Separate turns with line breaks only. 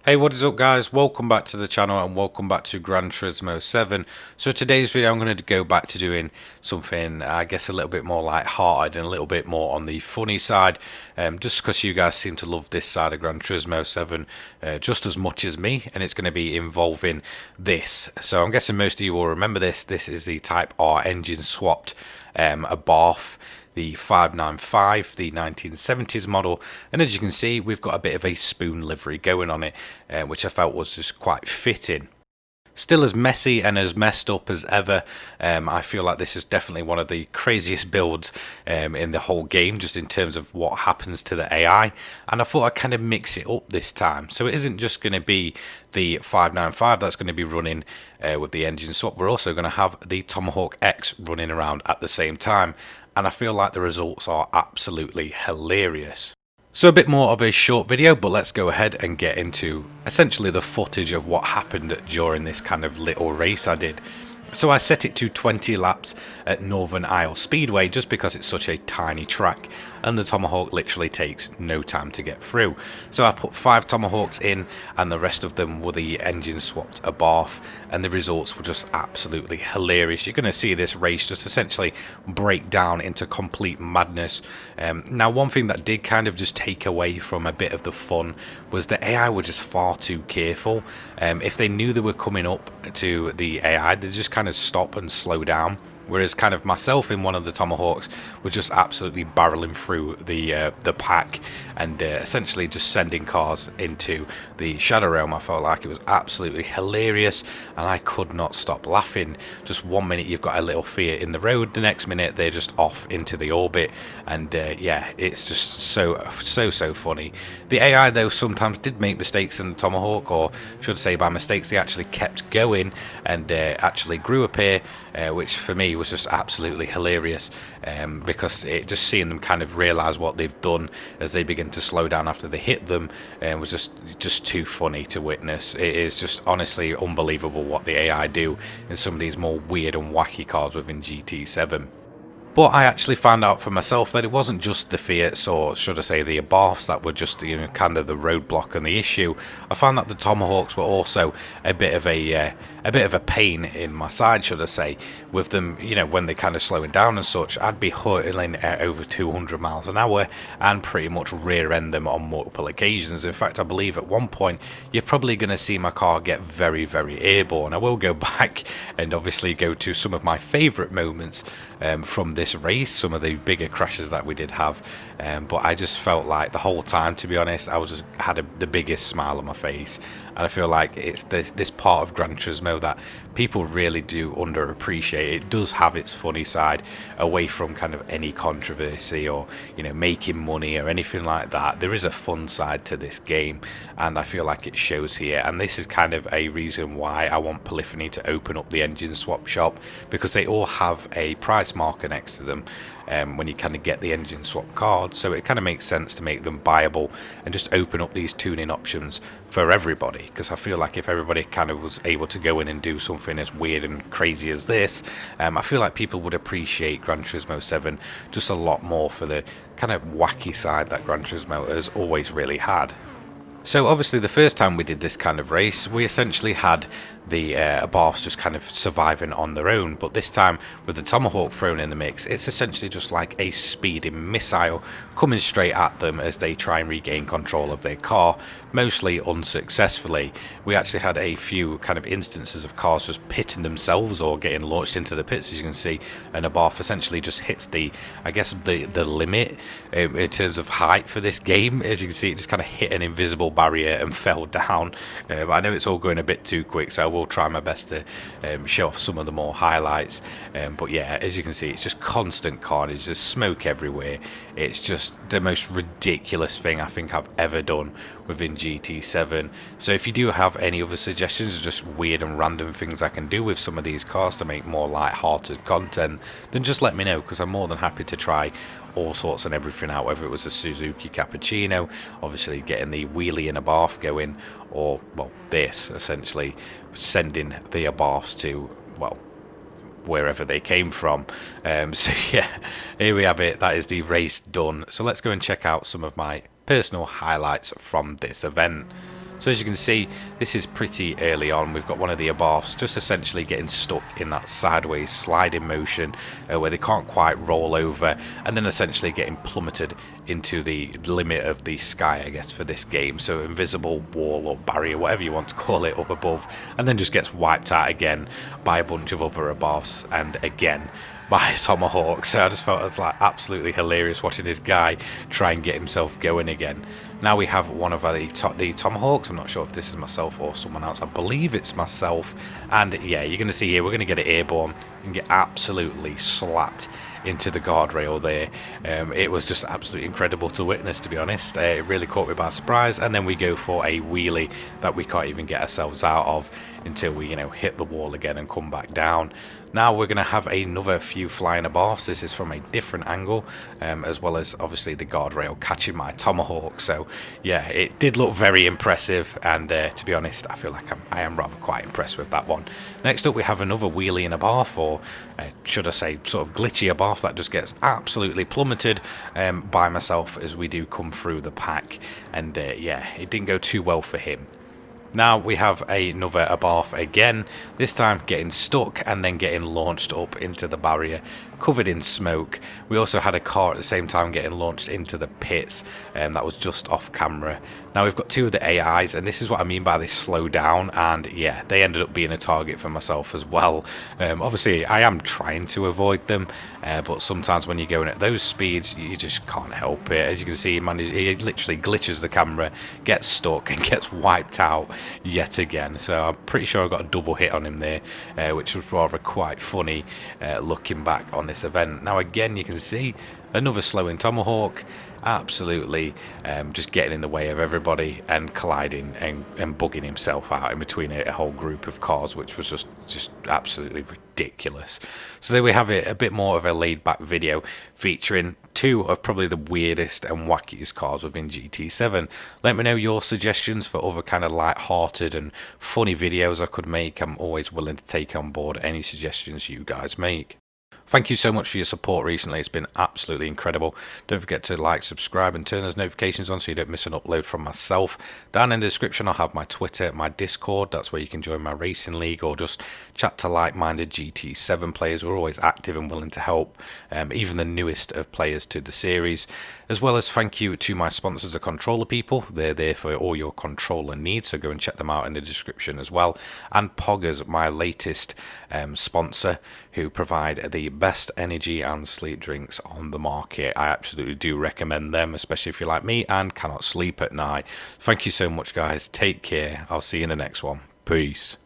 Hey, what is up guys? Welcome back to the channel and welcome back to Gran Turismo 7. So today's video I'm going to go back to doing something I guess a little bit more light-hearted and a little bit more on the funny side, just because you guys seem to love this side of Gran Turismo 7 just as much as me, and it's going to be involving this. So I'm guessing most of you will remember this. This is the Type R engine swapped Abarth, the 595, the 1970s model, and as you can see we've got a bit of a spoon livery going on it, which I felt was just quite fitting. Still as messy and as messed up as ever. I feel like this is definitely one of the craziest builds in the whole game, just in terms of what happens to the AI, and I thought I'd kind of mix it up this time, so it isn't just going to be the 595 that's going to be running with the engine swap. We're also going to have the Tomahawk X running around at the same time, and I feel like the results are absolutely hilarious. So a bit more of a short video, but let's go ahead and get into essentially the footage of what happened during this kind of little race I did. So I set it to 20 laps at Northern Isle Speedway just because it's such a tiny track and the Tomahawk literally takes no time to get through. So I put 5 Tomahawks in and the rest of them were the engine swapped Abarth, and the results were just absolutely hilarious. You're going to see this race just essentially break down into complete madness. Now one thing that did kind of just take away from a bit of the fun was the AI were just far too careful. If they knew they were coming up to the AI, they just kind of stop and slow down, whereas kind of myself in one of the Tomahawks was just absolutely barreling through the pack and essentially just sending cars into the Shadow Realm. I felt like it was absolutely hilarious and I could not stop laughing. Just one minute you've got a little Fiat in the road, the next minute they're just off into the orbit, and yeah, it's just so funny. The AI though sometimes did make mistakes in the Tomahawk, or should I say by mistakes, they actually kept going and actually grew a pair, which for me was just absolutely hilarious, because it just seeing them kind of realize what they've done as they begin to slow down after they hit them was just too funny to witness. It is just honestly unbelievable what the AI do in some of these more weird and wacky cars within GT7. But I actually found out for myself that it wasn't just the Fiats, or should I say the Abarths, that were just kind of the roadblock and the issue. I found that the Tomahawks were also a bit of a pain in my side, should I say, with them, when they kind of slowing down and such. I'd be hurtling at over 200 miles an hour and pretty much rear end them on multiple occasions. In fact, I believe at one point you're probably going to see my car get very airborne. I will go back and obviously go to some of my favourite moments from this race, some of the bigger crashes that we did have, but I just felt like the whole time, to be honest, I had the biggest smile on my face, and I feel like it's this part of Gran Turismo that people really do underappreciate. It does have its funny side away from kind of any controversy or making money or anything like that. There is a fun side to this game, and I feel like it shows here, and this is kind of a reason why I want Polyphony to open up the engine swap shop, because they all have a price marker next to them when you kind of get the engine swap card, so it kind of makes sense to make them buyable and just open up these tuning options for everybody, because I feel like if everybody kind of was able to go in and do something as weird and crazy as this, I feel like people would appreciate Gran Turismo 7 just a lot more for the kind of wacky side that Gran Turismo has always really had. So obviously the first time we did this kind of race, we essentially had the Abarths just kind of surviving on their own, but this time with the Tomahawk thrown in the mix, it's essentially just like a speeding missile coming straight at them as they try and regain control of their car, mostly unsuccessfully. We actually had a few kind of instances of cars just pitting themselves or getting launched into the pits, as you can see, and Abarth essentially just hits the limit in terms of height for this game. As you can see, it just kind of hit an invisible barrier and fell down. I know it's all going a bit too quick, so I will try my best to show off some of the more highlights, but yeah, as you can see, it's just constant carnage. There's smoke everywhere. It's just the most ridiculous thing I think I've ever done within GT7. So if you do have any other suggestions or just weird and random things I can do with some of these cars to make more light-hearted content, then just let me know, because I'm more than happy to try all sorts and everything out, whether it was a Suzuki Cappuccino, obviously getting the wheelie and Abarth going, or well, this essentially sending the Abarths to, well, wherever they came from. So yeah, here we have it. That is the race done. So let's go and check out some of my personal highlights from this event. So as you can see, this is pretty early on. We've got one of the Abarths just essentially getting stuck in that sideways sliding motion where they can't quite roll over, and then essentially getting plummeted into the limit of the sky, I guess, for this game. So invisible wall or barrier, whatever you want to call it, up above, and then just gets wiped out again by a bunch of other Abarths, and again by Tomahawk. So I just felt it was like absolutely hilarious watching this guy try and get himself going again. Now we have one of the Tomahawks. I'm not sure if this is myself or someone else. I believe it's myself. And yeah, you're going to see here, we're going to get it airborne and get absolutely slapped into the guardrail there. It was just absolutely incredible to witness, to be honest. It really caught me by surprise. And then we go for a wheelie that we can't even get ourselves out of until we, hit the wall again and come back down. Now we're going to have another few flying Abarths. This is from a different angle, as well as obviously the guardrail catching my Tomahawk. So yeah, it did look very impressive, and to be honest, I feel like I am rather quite impressed with that one. Next up we have another wheelie in Abarth, or should I say sort of glitchy Abarth, that just gets absolutely plummeted by myself as we do come through the pack, and yeah, it didn't go too well for him. Now we have another Abarth again, this time getting stuck and then getting launched up into the barrier, covered in smoke. We also had a car at the same time getting launched into the pits, and that was just off camera. Now we've got two of the AIs, and this is what I mean by they slow down, and yeah, they ended up being a target for myself as well. Obviously I am trying to avoid them, but sometimes when you're going at those speeds you just can't help it. As you can see, man, he literally glitches the camera, gets stuck and gets wiped out yet again. So I'm pretty sure I got a double hit on him there, which was rather quite funny looking back on this event. Now again, you can see another slowing Tomahawk, absolutely just getting in the way of everybody and colliding and bugging himself out in between a whole group of cars, which was just absolutely ridiculous. So there we have it, a bit more of a laid back video featuring two of probably the weirdest and wackiest cars within GT7. Let me know your suggestions for other kind of light-hearted and funny videos I could make. I'm always willing to take on board any suggestions you guys make. Thank you so much for your support recently. It's been absolutely incredible. Don't forget to like, subscribe, and turn those notifications on so you don't miss an upload from myself. Down in the description, I'll have my Twitter, my Discord. That's where you can join my racing league or just chat to like-minded GT7 players. We're always active and willing to help, even the newest of players to the series. As well as thank you to my sponsors, the Controller People. They're there for all your controller needs, so go and check them out in the description as well. And Poggers, my latest sponsor, who provide the best energy and sleep drinks on the market. I absolutely do recommend them, especially if you're like me and cannot sleep at night. Thank you so much, guys. Take care. I'll see you in the next one. Peace.